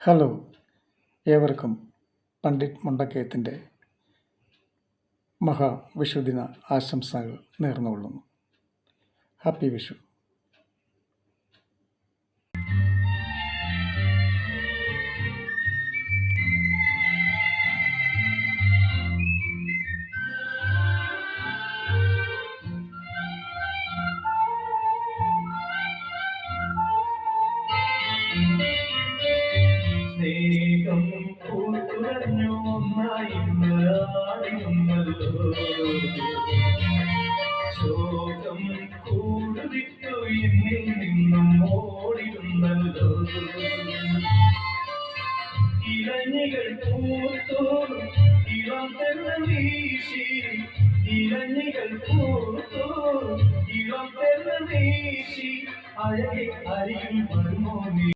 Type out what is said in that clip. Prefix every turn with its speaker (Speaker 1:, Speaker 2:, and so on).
Speaker 1: Hello, ഏവർക്കും പണ്ഡിറ്റ് മുണ്ടക്കയത്തിൻ്റെ മഹാവിഷുദിന ആശംസകൾ നേർന്നുകൊള്ളുന്നു. Happy Vishu.
Speaker 2: സ്നേഹം പൂത്തുലഞ്ഞു ഒന്നായിരുന്നല്ലോ, ശോകം കൂടുവിട്ടു എന്നിൽ നിന്നും ഓടിരുന്നല്ലോ. ഇലഞ്ഞികൾ പൂത്തു ഇളം തെന്ന വീശി, ഇലഞ്ഞികൾ പൂത്തു ഇളം തെന്ന വീശി, അഴകെ അരികിൽ വരുമോ നീ?